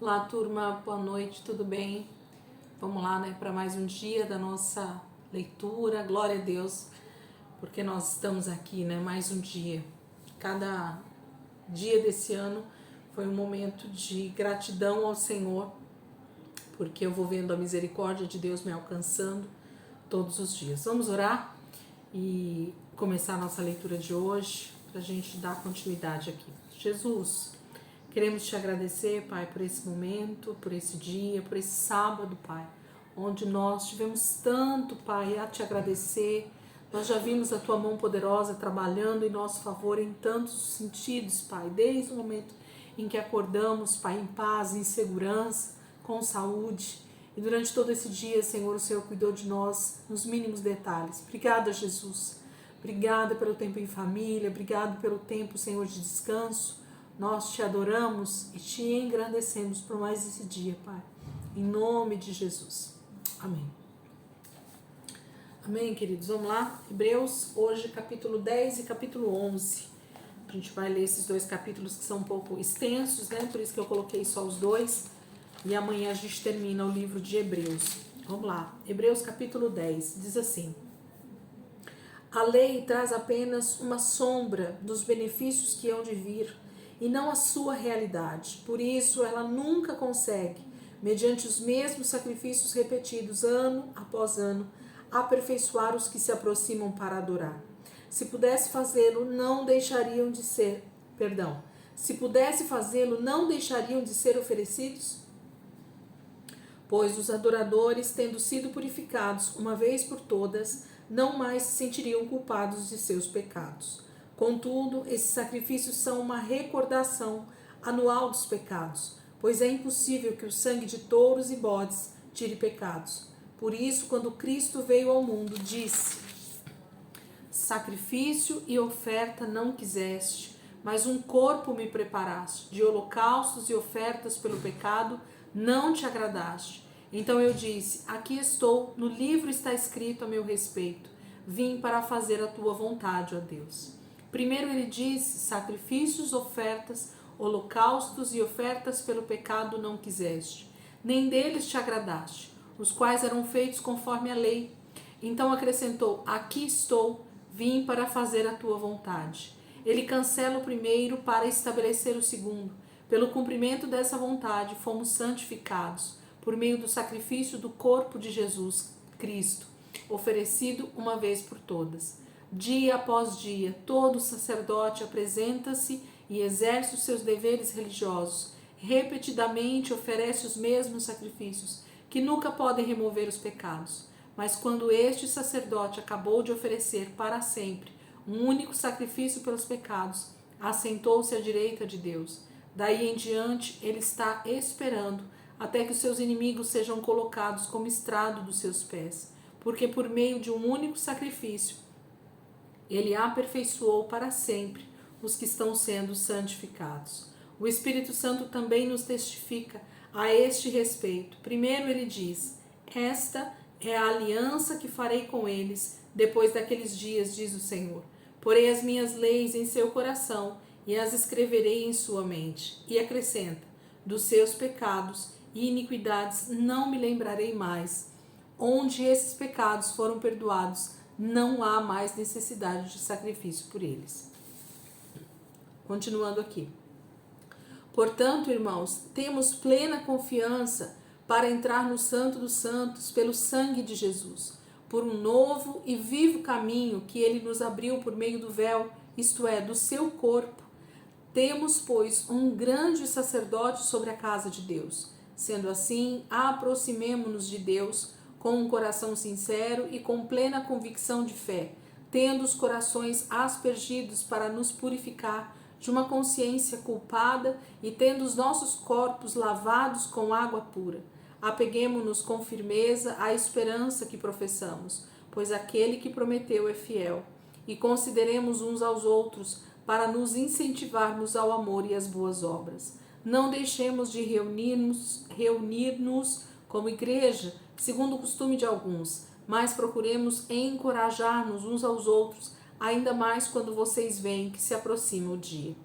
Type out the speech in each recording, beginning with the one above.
Olá, turma, boa noite, tudo bem? Vamos lá, né, para mais um dia da nossa leitura. Glória a Deus, porque nós estamos aqui, né, mais um dia. Cada dia desse ano foi um momento de gratidão ao Senhor, porque eu vou vendo a misericórdia de Deus me alcançando todos os dias. Vamos orar e começar a nossa leitura de hoje, para a gente dar continuidade aqui. Jesus, queremos te agradecer, Pai, por esse momento, por esse dia, por esse sábado, Pai, onde nós tivemos tanto, Pai, a te agradecer. Nós já vimos a Tua mão poderosa trabalhando em nosso favor em tantos sentidos, Pai, desde o momento em que acordamos, Pai, em paz, em segurança, com saúde. E durante todo esse dia, Senhor, o Senhor cuidou de nós nos mínimos detalhes. Obrigada, Jesus. Obrigada pelo tempo em família, obrigado pelo tempo, Senhor, de descanso. Nós te adoramos e te engrandecemos por mais esse dia, Pai. Em nome de Jesus. Amém. Amém, queridos. Vamos lá. Hebreus, hoje capítulo 10 e capítulo 11. A gente vai ler esses dois capítulos que são um pouco extensos, né? Por isso que eu coloquei só os dois. E amanhã a gente termina o livro de Hebreus. Vamos lá. Hebreus capítulo 10 diz assim: a lei traz apenas uma sombra dos benefícios que hão de vir e não a sua realidade. Por isso, ela nunca consegue, mediante os mesmos sacrifícios repetidos ano após ano, aperfeiçoar os que se aproximam para adorar. Se pudesse fazê-lo, não deixariam de ser, se pudesse fazê-lo, não deixariam de ser oferecidos? Pois os adoradores, tendo sido purificados uma vez por todas, não mais se sentiriam culpados de seus pecados. Contudo, esses sacrifícios são uma recordação anual dos pecados, pois é impossível que o sangue de touros e bodes tire pecados. Por isso, quando Cristo veio ao mundo, disse: sacrifício e oferta não quiseste, mas um corpo me preparaste. De holocaustos e ofertas pelo pecado não te agradaste. Então eu disse: aqui estou, no livro está escrito a meu respeito. Vim para fazer a tua vontade, ó Deus. Primeiro ele disse: sacrifícios, ofertas, holocaustos e ofertas pelo pecado não quiseste, nem deles te agradaste, os quais eram feitos conforme a lei. Então acrescentou: aqui estou, vim para fazer a tua vontade. Ele cancela o primeiro para estabelecer o segundo. Pelo cumprimento dessa vontade, fomos santificados por meio do sacrifício do corpo de Jesus Cristo, oferecido uma vez por todas. Dia após dia, todo sacerdote apresenta-se e exerce os seus deveres religiosos. Repetidamente oferece os mesmos sacrifícios, que nunca podem remover os pecados. Mas quando este sacerdote acabou de oferecer para sempre um único sacrifício pelos pecados, assentou-se à direita de Deus. Daí em diante, ele está esperando até que os seus inimigos sejam colocados como estrado dos seus pés, porque por meio de um único sacrifício, ele aperfeiçoou para sempre os que estão sendo santificados. O Espírito Santo também nos testifica a este respeito. Primeiro ele diz: esta é a aliança que farei com eles depois daqueles dias, diz o Senhor. Porei as minhas leis em seu coração e as escreverei em sua mente. E acrescenta: dos seus pecados e iniquidades não me lembrarei mais. Onde esses pecados foram perdoados, não há mais necessidade de sacrifício por eles. Continuando aqui. Portanto, irmãos, temos plena confiança para entrar no Santo dos Santos pelo sangue de Jesus, por um novo e vivo caminho que ele nos abriu por meio do véu, isto é, do seu corpo. Temos, pois, um grande sacerdote sobre a casa de Deus. Sendo assim, aproximemo-nos de Deus com um coração sincero e com plena convicção de fé, tendo os corações aspergidos para nos purificar de uma consciência culpada e tendo os nossos corpos lavados com água pura. Apeguemo-nos com firmeza à esperança que professamos, pois aquele que prometeu é fiel. E consideremos uns aos outros para nos incentivarmos ao amor e às boas obras. Não deixemos de reunir-nos como igreja, segundo o costume de alguns, mas procuremos encorajar-nos uns aos outros, ainda mais quando vocês veem que se aproxima o dia.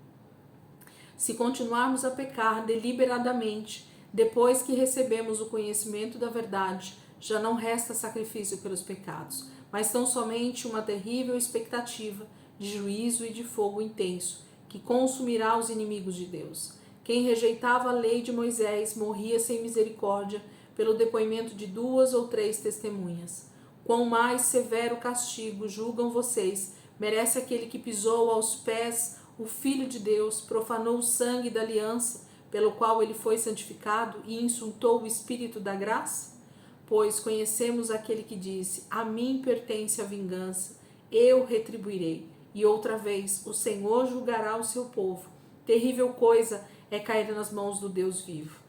Se continuarmos a pecar deliberadamente, Depois que recebemos o conhecimento da verdade, já não resta sacrifício pelos pecados, mas tão somente uma terrível expectativa de juízo e de fogo intenso, que consumirá os inimigos de Deus. Quem rejeitava a lei de Moisés morria sem misericórdia pelo depoimento de 2 ou 3 testemunhas. Quão mais severo castigo, julgam vocês, merece aquele que pisou aos pés o Filho de Deus, profanou o sangue da aliança, pelo qual ele foi santificado, e insultou o Espírito da graça? Pois conhecemos aquele que disse: a mim pertence a vingança, eu retribuirei. E outra vez, o Senhor julgará o seu povo. Terrível coisa é cair nas mãos do Deus vivo.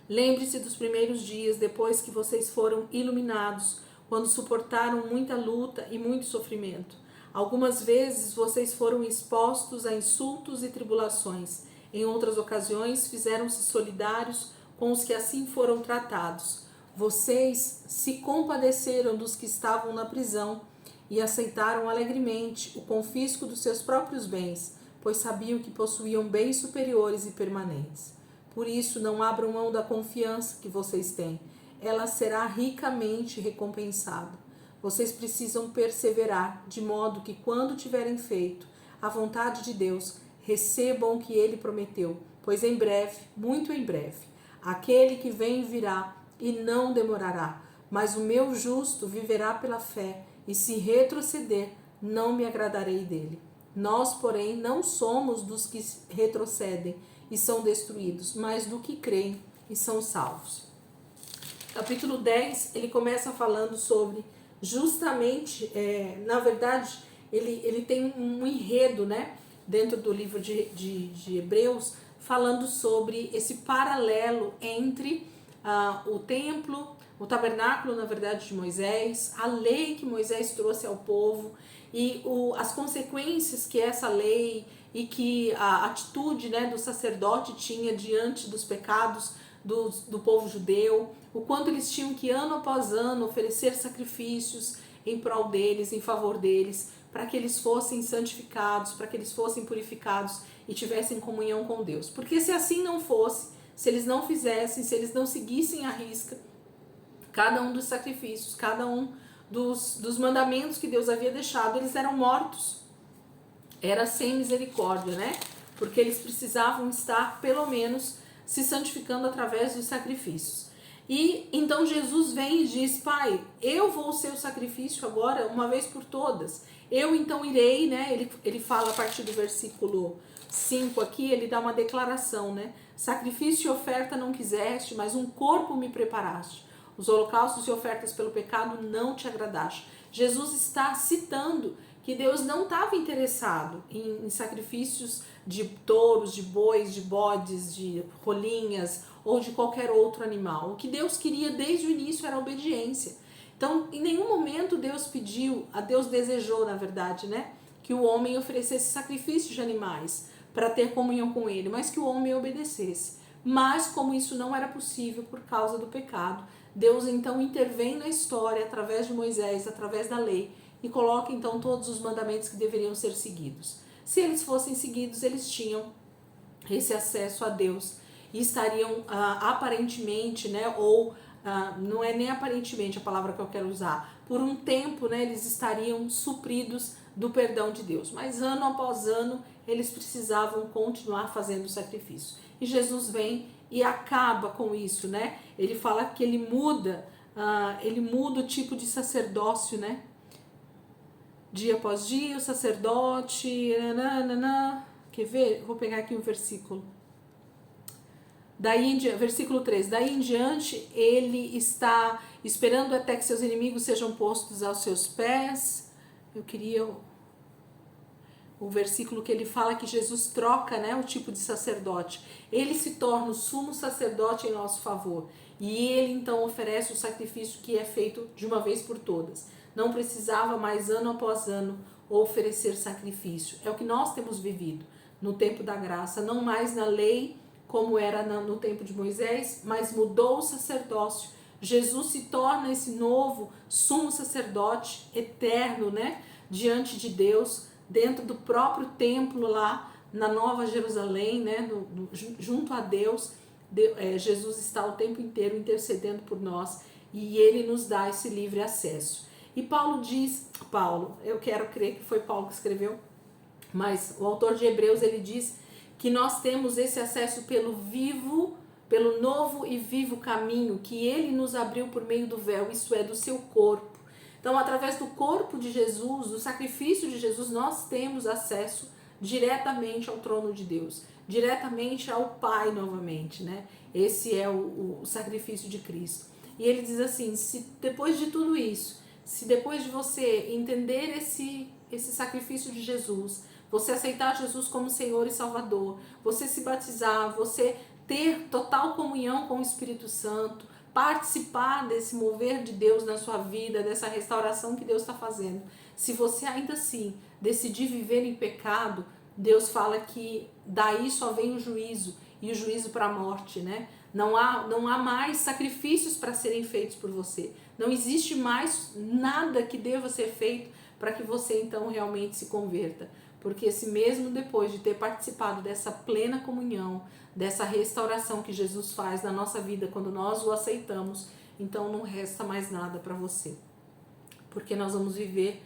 Lembre-se dos primeiros dias, depois que vocês foram iluminados, quando suportaram muita luta e muito sofrimento. Algumas vezes vocês foram expostos a insultos e tribulações. Em outras ocasiões, fizeram-se solidários com os que assim foram tratados. Vocês se compadeceram dos que estavam na prisão e aceitaram alegremente o confisco dos seus próprios bens, pois sabiam que possuíam bens superiores e permanentes. Por isso, não abram mão da confiança que vocês têm. Ela será ricamente recompensada. Vocês precisam perseverar, de modo que, quando tiverem feito a vontade de Deus, recebam o que ele prometeu, pois em breve, muito em breve, aquele que vem virá e não demorará. Mas o meu justo viverá pela fé, e se retroceder, não me agradarei dele. Nós, porém, não somos dos que retrocedem e são destruídos, mas do que creem e são salvos. Capítulo 10, ele começa falando sobre justamente, na verdade, ele tem um enredo, né, dentro do livro de Hebreus, falando sobre esse paralelo entre o templo, o tabernáculo, na verdade, de Moisés, a lei que Moisés trouxe ao povo e as consequências que essa lei e que a atitude, né, do sacerdote tinha diante dos pecados do povo judeu, o quanto eles tinham que ano após ano oferecer sacrifícios em prol deles, em favor deles, para que eles fossem santificados, para que eles fossem purificados e tivessem comunhão com Deus. Porque se assim não fosse, se eles não fizessem, se eles não seguissem à risca cada um dos sacrifícios, cada um dos mandamentos que Deus havia deixado, eles eram mortos. Era sem misericórdia, né? Porque eles precisavam estar, pelo menos, se santificando através dos sacrifícios. E então Jesus vem e diz: Pai, eu vou ser o sacrifício agora, uma vez por todas. Eu então irei, né? Ele fala a partir do versículo 5 aqui, ele dá uma declaração, né? Sacrifício e oferta não quiseste, mas um corpo me preparaste. Os holocaustos e ofertas pelo pecado não te agradaste. Jesus está citando que Deus não estava interessado em sacrifícios de touros, de bois, de bodes, de rolinhas ou de qualquer outro animal. O que Deus queria desde o início era a obediência. Então, em nenhum momento Deus desejou, na verdade, né, que o homem oferecesse sacrifícios de animais para ter comunhão com ele, mas que o homem obedecesse. Mas como isso não era possível por causa do pecado, Deus então intervém na história através de Moisés, através da lei, e coloca então todos os mandamentos que deveriam ser seguidos. Se eles fossem seguidos, eles tinham esse acesso a Deus e estariam aparentemente, né, ou não é nem aparentemente a palavra que eu quero usar, por um tempo, né, eles estariam supridos do perdão de Deus, mas ano após ano eles precisavam continuar fazendo sacrifício. E Jesus vem e acaba com isso, né? Ele fala que ele muda o tipo de sacerdócio, né? Dia após dia, o sacerdote, quer ver? Vou pegar aqui um versículo. Versículo 3, daí em diante ele está esperando até que seus inimigos sejam postos aos seus pés. Eu queria o versículo que ele fala que Jesus troca, né, o tipo de sacerdote. Ele se torna o sumo sacerdote em nosso favor. E ele então oferece o sacrifício que é feito de uma vez por todas. Não precisava mais ano após ano oferecer sacrifício. É o que nós temos vivido no tempo da graça, não mais na lei como era no tempo de Moisés, mas mudou o sacerdócio. Jesus se torna esse novo sumo sacerdote eterno, né, diante de Deus, dentro do próprio templo lá na Nova Jerusalém, né, junto a Deus. Jesus está o tempo inteiro intercedendo por nós e ele nos dá esse livre acesso. E Paulo diz, eu quero crer que foi Paulo que escreveu, mas o autor de Hebreus, ele diz que nós temos esse acesso pelo novo e vivo caminho que ele nos abriu por meio do véu, isso é, do seu corpo. Então, através do corpo de Jesus, do sacrifício de Jesus, nós temos acesso diretamente ao trono de Deus, diretamente ao Pai novamente, né? Esse é o sacrifício de Cristo. E ele diz assim, se depois de tudo isso, se depois de você entender esse sacrifício de Jesus, você aceitar Jesus como Senhor e Salvador, você se batizar, você ter total comunhão com o Espírito Santo, participar desse mover de Deus na sua vida, dessa restauração que Deus está fazendo. Se você ainda assim decidir viver em pecado, Deus fala que daí só vem o juízo, e o juízo para a morte, né? Não há mais sacrifícios para serem feitos por você. Não existe mais nada que deva ser feito para que você então realmente se converta. Porque se mesmo depois de ter participado dessa plena comunhão, dessa restauração que Jesus faz na nossa vida quando nós o aceitamos, então não resta mais nada para você. Porque nós vamos viver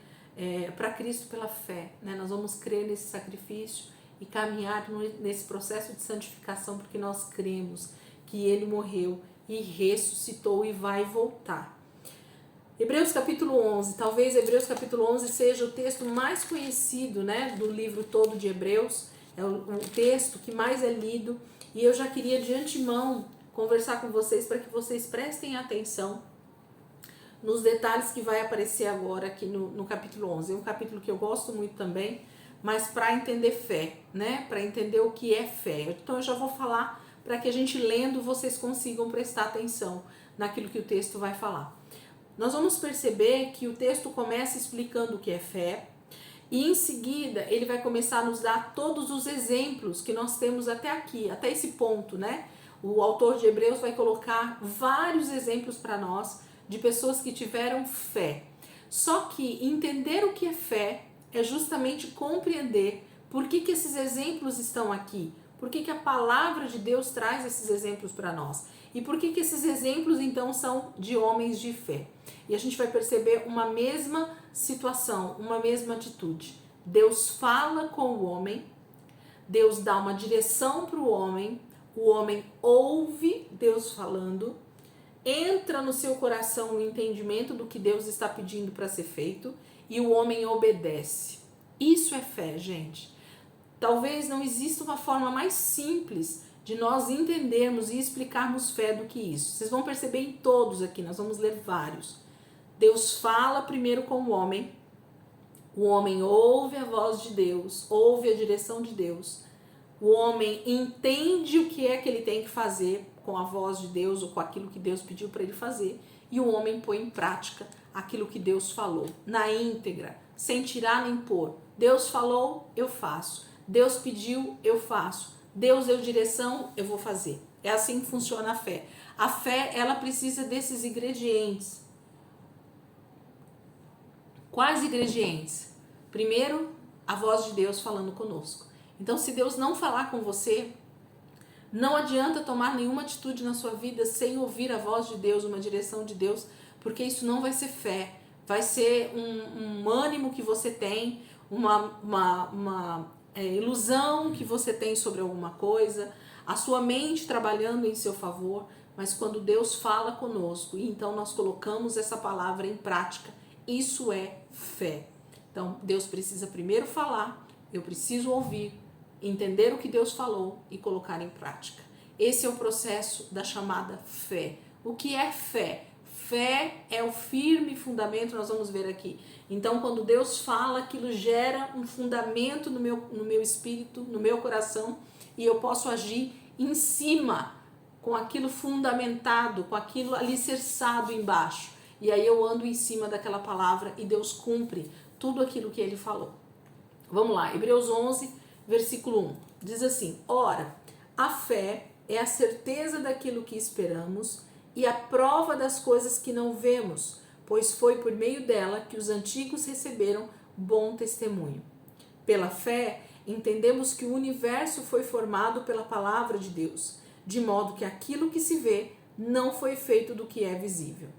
para Cristo pela fé, né? Nós vamos crer nesse sacrifício e caminhar nesse processo de santificação, porque nós cremos que ele morreu e ressuscitou e vai voltar. Hebreus capítulo 11, talvez Hebreus capítulo 11 seja o texto mais conhecido, né, do livro todo de Hebreus, é o texto que mais é lido, e eu já queria de antemão conversar com vocês para que vocês prestem atenção nos detalhes que vai aparecer agora aqui no capítulo 11. É um capítulo que eu gosto muito também, mas para entender fé, né, para entender o que é fé. Então eu já vou falar para que a gente lendo vocês consigam prestar atenção naquilo que o texto vai falar. Nós vamos perceber que o texto começa explicando o que é fé e em seguida ele vai começar a nos dar todos os exemplos que nós temos até aqui, até esse ponto, né? O autor de Hebreus vai colocar vários exemplos para nós de pessoas que tiveram fé. Só que entender o que é fé é justamente compreender por que esses exemplos estão aqui, por que a palavra de Deus traz esses exemplos para nós. E por que esses exemplos, então, são de homens de fé? E a gente vai perceber uma mesma situação, uma mesma atitude. Deus fala com o homem, Deus dá uma direção para o homem ouve Deus falando, entra no seu coração o entendimento do que Deus está pedindo para ser feito e o homem obedece. Isso é fé, gente. Talvez não exista uma forma mais simples de nós entendermos e explicarmos fé do que isso. Vocês vão perceber em todos aqui, nós vamos ler vários. Deus fala primeiro com o homem ouve a voz de Deus, ouve a direção de Deus. O homem entende o que é que ele tem que fazer com a voz de Deus ou com aquilo que Deus pediu para ele fazer, e o homem põe em prática aquilo que Deus falou, na íntegra, sem tirar nem pôr. Deus falou, eu faço. Deus pediu, eu faço. Deus deu direção, eu vou fazer. É assim que funciona a fé. A fé, ela precisa desses ingredientes. Quais ingredientes? Primeiro, a voz de Deus falando conosco. Então, se Deus não falar com você, não adianta tomar nenhuma atitude na sua vida sem ouvir a voz de Deus, uma direção de Deus, porque isso não vai ser fé. Vai ser um ânimo que você tem, uma ilusão que você tem sobre alguma coisa, a sua mente trabalhando em seu favor, mas quando Deus fala conosco, e então nós colocamos essa palavra em prática, isso é fé. Então, Deus precisa primeiro falar, eu preciso ouvir, entender o que Deus falou e colocar em prática. Esse é o processo da chamada fé. O que é fé? Fé é o firme fundamento, nós vamos ver aqui. Então, quando Deus fala, aquilo gera um fundamento no meu espírito, no meu coração, e eu posso agir em cima, com aquilo fundamentado, com aquilo alicerçado embaixo. E aí eu ando em cima daquela palavra e Deus cumpre tudo aquilo que ele falou. Vamos lá, Hebreus 11, versículo 1. Diz assim: ora, a fé é a certeza daquilo que esperamos e a prova das coisas que não vemos, pois foi por meio dela que os antigos receberam bom testemunho. Pela fé, entendemos que o universo foi formado pela palavra de Deus, de modo que aquilo que se vê não foi feito do que é visível.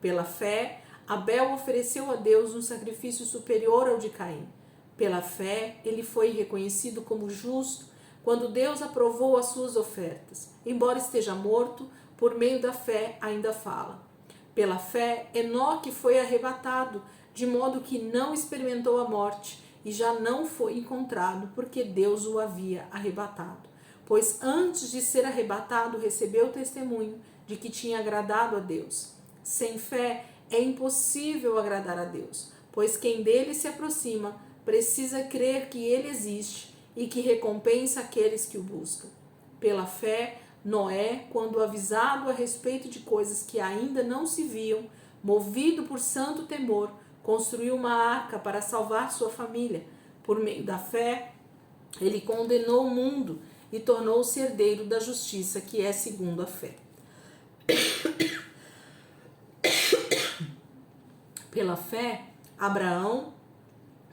Pela fé, Abel ofereceu a Deus um sacrifício superior ao de Caim. Pela fé, ele foi reconhecido como justo quando Deus aprovou as suas ofertas. Embora esteja morto, por meio da fé ainda fala. Pela fé, Enoque foi arrebatado, de modo que não experimentou a morte e já não foi encontrado, porque Deus o havia arrebatado. Pois antes de ser arrebatado, recebeu o testemunho de que tinha agradado a Deus. Sem fé, é impossível agradar a Deus, pois quem dele se aproxima precisa crer que ele existe e que recompensa aqueles que o buscam. Pela fé, Noé, quando avisado a respeito de coisas que ainda não se viam, movido por santo temor, construiu uma arca para salvar sua família. Por meio da fé, ele condenou o mundo e tornou-se herdeiro da justiça, que é segundo a fé. Pela fé, Abraão,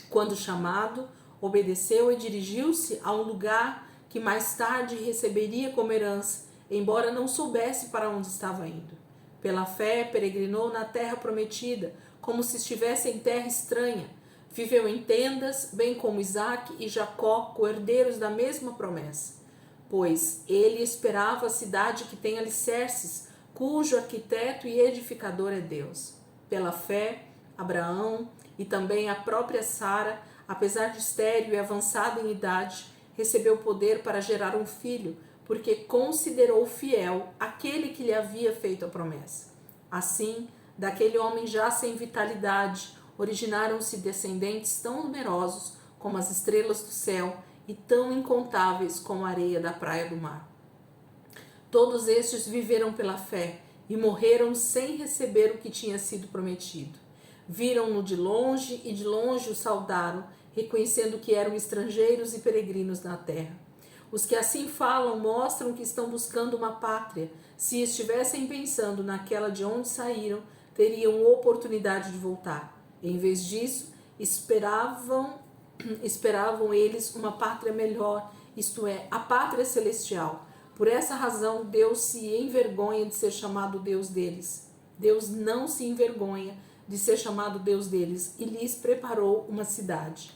quando chamado, obedeceu e dirigiu-se a um lugar que mais tarde receberia como herança, embora não soubesse para onde estava indo. Pela fé, peregrinou na terra prometida, como se estivesse em terra estranha. Viveu em tendas, bem como Isaque e Jacó, co-herdeiros da mesma promessa. Pois ele esperava a cidade que tem alicerces, cujo arquiteto e edificador é Deus. Pela fé, Abraão e também a própria Sara, apesar de estéril e avançada em idade, recebeu poder para gerar um filho, porque considerou fiel aquele que lhe havia feito a promessa. Assim, daquele homem já sem vitalidade, originaram-se descendentes tão numerosos como as estrelas do céu e tão incontáveis como a areia da praia do mar. Todos estes viveram pela fé e morreram sem receber o que tinha sido prometido. Viram-no de longe e de longe o saudaram, reconhecendo que eram estrangeiros e peregrinos na terra. Os que assim falam mostram que estão buscando uma pátria. Se estivessem pensando naquela de onde saíram, teriam oportunidade de voltar. Em vez disso, esperavam eles uma pátria melhor, isto é, a pátria celestial. Por essa razão, Deus se envergonha de ser chamado Deus deles. Deus não se envergonha de ser chamado Deus deles e lhes preparou uma cidade.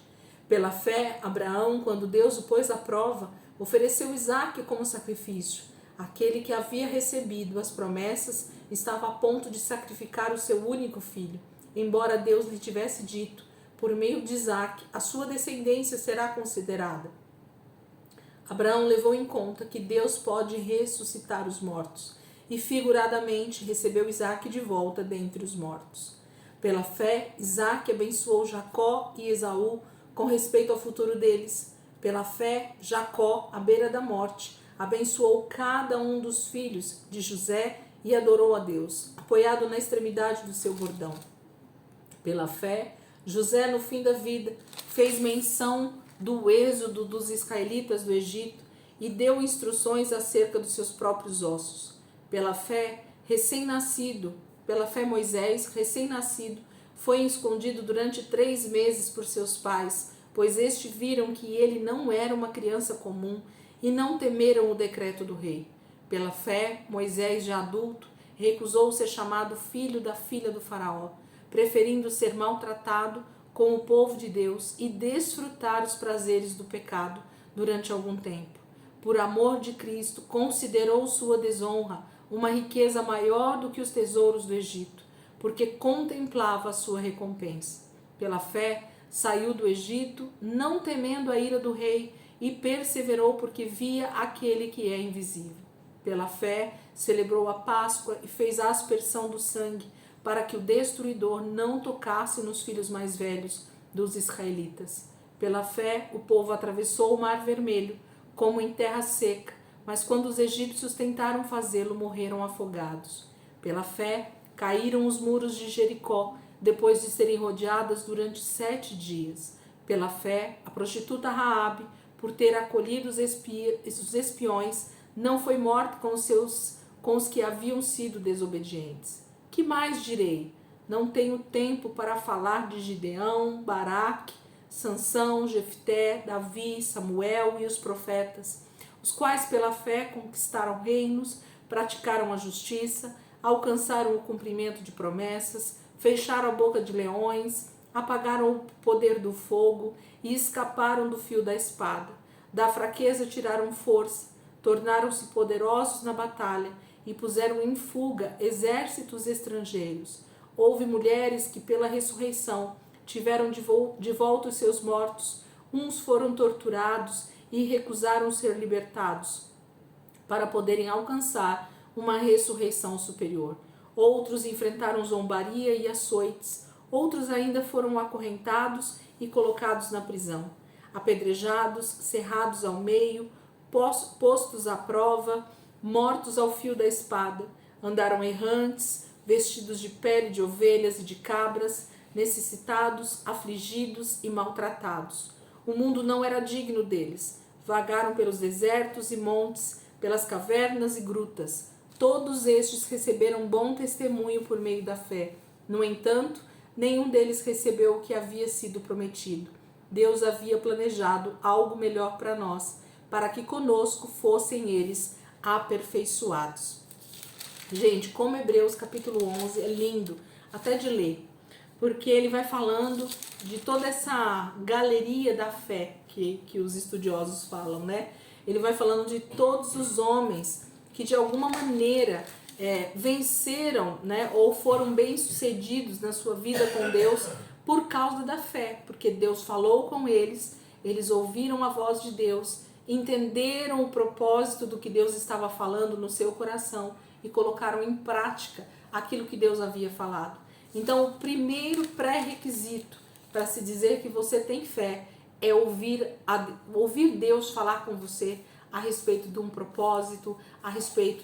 Pela fé, Abraão, quando Deus o pôs à prova, ofereceu Isaque como sacrifício. Aquele que havia recebido as promessas estava a ponto de sacrificar o seu único filho, embora Deus lhe tivesse dito: por meio de Isaque, a sua descendência será considerada. Abraão levou em conta que Deus pode ressuscitar os mortos e, figuradamente, recebeu Isaque de volta dentre os mortos. Pela fé, Isaque abençoou Jacó e Esaú com respeito ao futuro deles. Pela fé, Jacó, à beira da morte, abençoou cada um dos filhos de José e adorou a Deus, apoiado na extremidade do seu bordão. Pela fé, José, no fim da vida, fez menção do êxodo dos israelitas do Egito e deu instruções acerca dos seus próprios ossos. Pela fé Moisés, recém-nascido, foi escondido durante 3 meses por seus pais, pois estes viram que ele não era uma criança comum e não temeram o decreto do rei. Pela fé, Moisés, já adulto, recusou ser chamado filho da filha do faraó, preferindo ser maltratado com o povo de Deus e desfrutar os prazeres do pecado durante algum tempo. Por amor de Cristo, considerou sua desonra uma riqueza maior do que os tesouros do Egito, porque contemplava a sua recompensa. Pela fé, saiu do Egito, não temendo a ira do rei, e perseverou porque via aquele que é invisível. Pela fé, celebrou a Páscoa e fez a aspersão do sangue, para que o destruidor não tocasse nos filhos mais velhos dos israelitas. Pela fé, o povo atravessou o Mar Vermelho, como em terra seca, mas quando os egípcios tentaram fazê-lo, morreram afogados. Pela fé, caíram os muros de Jericó, depois de serem rodeadas durante 7 dias. Pela fé, a prostituta Raabe, por ter acolhido os espiões, não foi morta com os que haviam sido desobedientes. Que mais direi? Não tenho tempo para falar de Gideão, Baraque, Sansão, Jefté, Davi, Samuel e os profetas, os quais pela fé conquistaram reinos, praticaram a justiça, alcançaram o cumprimento de promessas, fecharam a boca de leões, apagaram o poder do fogo e escaparam do fio da espada. Da fraqueza tiraram força, tornaram-se poderosos na batalha e puseram em fuga exércitos estrangeiros. Houve mulheres que pela ressurreição tiveram de volta os seus mortos, uns foram torturados e recusaram ser libertados, para poderem alcançar uma ressurreição superior. Outros enfrentaram zombaria e açoites, outros ainda foram acorrentados e colocados na prisão, apedrejados, cerrados ao meio, postos à prova, mortos ao fio da espada. Andaram errantes, vestidos de pele de ovelhas e de cabras, necessitados, afligidos e maltratados. O mundo não era digno deles. Vagaram pelos desertos e montes, pelas cavernas e grutas. Todos estes receberam bom testemunho por meio da fé. No entanto, nenhum deles recebeu o que havia sido prometido. Deus havia planejado algo melhor para nós, para que conosco fossem eles aperfeiçoados. Gente, como Hebreus capítulo 11 é lindo até de ler, porque ele vai falando de toda essa galeria da fé que os estudiosos falam, né? Ele vai falando de todos os homens que de alguma maneira venceram, né, ou foram bem-sucedidos na sua vida com Deus por causa da fé, porque Deus falou com eles, eles ouviram a voz de Deus, entenderam o propósito do que Deus estava falando no seu coração e colocaram em prática aquilo que Deus havia falado. Então, o primeiro pré-requisito para se dizer que você tem fé é ouvir Deus falar com você a respeito de um propósito, a respeito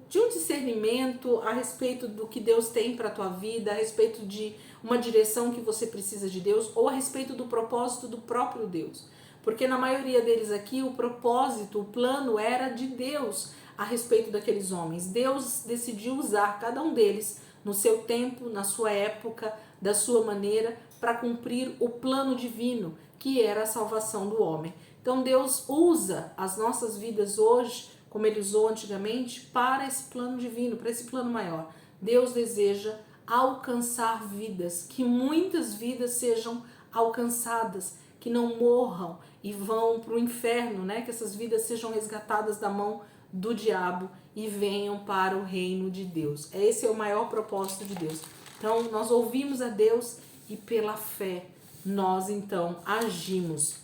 de um discernimento, a respeito do que Deus tem para a tua vida, a respeito de uma direção que você precisa de Deus, ou a respeito do propósito do próprio Deus. Porque na maioria deles aqui, o propósito, o plano era de Deus a respeito daqueles homens. Deus decidiu usar cada um deles no seu tempo, na sua época, da sua maneira, para cumprir o plano divino, que era a salvação do homem. Então Deus usa as nossas vidas hoje, como Ele usou antigamente, para esse plano divino, para esse plano maior. Deus deseja alcançar vidas, que muitas vidas sejam alcançadas, que não morram e vão para o inferno, né? Que essas vidas sejam resgatadas da mão do diabo e venham para o reino de Deus. Esse é o maior propósito de Deus. Então, nós ouvimos a Deus e pela fé nós, então, agimos.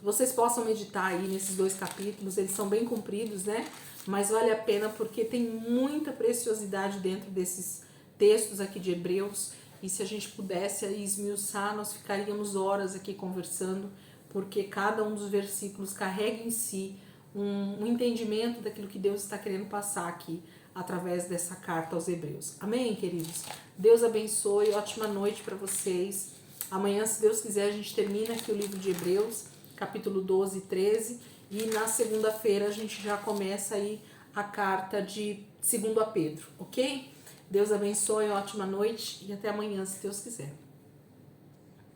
Vocês possam meditar aí nesses 2 capítulos, eles são bem compridos, né? Mas vale a pena porque tem muita preciosidade dentro desses textos aqui de Hebreus. E se a gente pudesse esmiuçar, nós ficaríamos horas aqui conversando, porque cada um dos versículos carrega em si um entendimento daquilo que Deus está querendo passar aqui através dessa carta aos Hebreus. Amém, queridos? Deus abençoe, ótima noite para vocês. Amanhã, se Deus quiser, a gente termina aqui o livro de Hebreus, capítulo 12 e 13, e na segunda-feira a gente já começa aí a carta de 2 Pedro, ok? Deus abençoe, ótima noite e até amanhã, se Deus quiser.